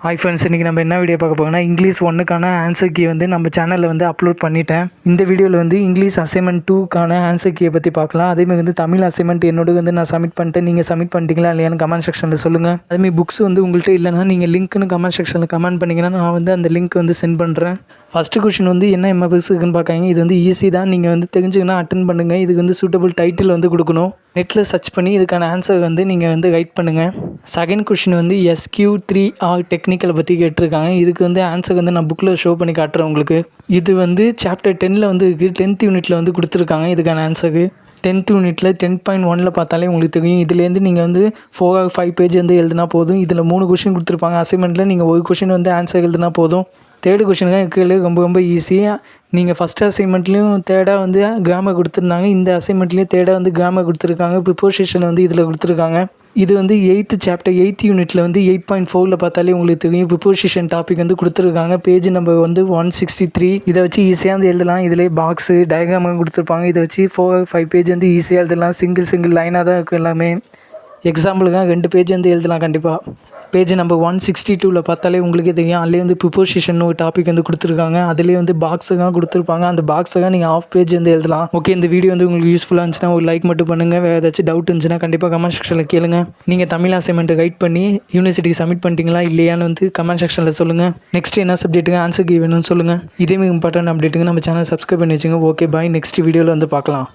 Hi friends, இன்றைக்கி நம்ம என்ன வீடியோ பார்க்க போகிறோம்னா இங்கிலீஷ் 1க்கான ஆன்சர் கீ வந்து நம்ம சேனலில் வந்து அப்லோட் பண்ணிட்டேன். இந்த வீடியோவில் வந்து இங்கிலீஷ் அசைன்மெண்ட் 2க்கான ஆன்சர் கீயை பற்றி பார்க்கலாம். அதேமாதிரி வந்து தமிழ் அசைன்மெண்ட் என்னோட வந்து நான் சப்மிட் பண்ணிட்டேன். நீங்கள் சப்மிட் பண்ணிட்டீங்களா இல்லையான்னு கமெண்ட் செக்ஷனில் சொல்லுங்கள். அதேமாதிரி புக்ஸ் வந்து உங்கள்கிட்ட இல்லைனா நீங்கள் லிங்க்னு கமெண்ட் செக்ஷனில் கமெண்ட் பண்ணிங்கன்னா நான் வந்து அந்த லிங்க் வந்து சென்ட் பண்ணுறேன். ஃபஸ்ட்டு கொஷின் வந்து என்ன எம்எஃப்எஸ் இருக்குன்னு பார்க்காங்க. இது வந்து ஈஸி தான், நீங்கள் வந்து தெரிஞ்சுக்கணும், அட்டன் பண்ணுங்கள். இதுக்கு வந்து சூட்டபிள் டைட்டில் வந்து கொடுக்கணும். நெட்டில் சர்ச் பண்ணி இதுக்கான ஆன்சர் வந்து நீங்கள் வந்து ரைட் பண்ணுங்கள். செகண்ட் கொஷின் வந்து SQ3R டெக்னிக்கலை பற்றி கேட்டிருக்காங்க. இதுக்கு வந்து ஆன்சர் வந்து நான் புக்கில் ஷோ பண்ணி காட்டுறேன் உங்களுக்கு. இது வந்து சாப்டர் 10ல் வந்து இருக்குது. 10th யூனிட்டில் வந்து கொடுத்துருக்காங்க இதுக்கான ஆன்சருக்கு. 10th யூனிட்டில் 10.1 பார்த்தாலே உங்களுக்கு தெரியும். இதுலேருந்து நீங்கள் வந்து 4 or 5 பேஜ் வந்து எழுதினா போதும். இதில் 3 கொஷின் கொடுத்துருப்பாங்க. அசைன்மெண்ட்டில் நீங்கள் ஒரு கொஷின் வந்து ஆன்சர் எழுதினா போதும். தேர்டு கொஷினுக்கு கீழே ரொம்ப ஈஸியாக நீங்கள் ஃபஸ்ட் அசைன்மெண்ட்லேயும் தேர்டாக வந்து கிராமர் கொடுத்துருந்தாங்க. இந்த அசைன்மெண்ட்லேயும் தேர்டாக வந்து கிராமர் கொடுத்துருக்காங்க. ப்ரிப்போசிஷன் வந்து இதில் கொடுத்துருக்காங்க. இது வந்து 8th சாப்டர் 8th யூனிட்டில் வந்து 8.4 பார்த்தாலே உங்களுக்கு தெரியும். ப்ரிப்போசிஷன் டாபிக் வந்து கொடுத்துருக்காங்க. பேஜ் நம்பர் வந்து 163. இதை வச்சு ஈஸியாக வந்து எழுதலாம். இதிலே பாக்ஸு டயக்ராமாக கொடுத்துருப்பாங்க. இதை வச்சு 4 or 5 பேஜ் வந்து ஈஸியாக எழுதலாம். சிங்கிள் லைனாக தான் இருக்கும் எல்லாமே. எக்ஸாம்பிளுக்காக 2 பேஜ் வந்து எழுதலாம் கண்டிப்பாக. பேஜ் நம்பர் 162 பார்த்தாலே உங்களுக்கே தெரியும். அதிலே வந்து ப்ரிப்போசிஷன் ஒரு டாபிக் வந்து கொடுத்துருக்காங்க. அதிலே வந்து பாக்ஸுக்காக கொடுத்துருப்பாங்க. அந்த பாக்ஸுக்காக நீங்கள் ஆஃப் பேஜ் வந்து எழுதலாம். ஓகே, இந்த வீடியோ வந்து உங்களுக்கு யூஸ்ஃபுல்லாக இருந்துச்சுன்னா ஒரு லைக் மட்டும் பண்ணுங்கள். வேறு ஏதாச்சும் டவுட் இருந்துச்சுன்னா கண்டிப்பாக கமெண்ட் செக்ஷனில் கேளுங்க. நீங்கள் தமிழ் அசைன்மெண்ட்டை ரைட் பண்ணி யூனிவர்சிட்டிக்கு சப்மிட் பண்ணிட்டீங்களா இல்லையான்னு வந்து கமெண்ட் செக்ஷனில் சொல்லுங்கள். நெக்ஸ்ட் என்ன சப்ஜெக்ட்டுக்கு ஆன்சர் கீ வேணும்னு சொல்லுங்கள். இதே இம்பார்ட்டன்ட் அப்டேட்டுங்க நம்ம சேனல் சப்ஸ்கிரைப் பண்ணி வச்சுங்க. ஓகே பாய், நெக்ஸ்ட் வீடியோவில் வந்து பார்க்கலாம்.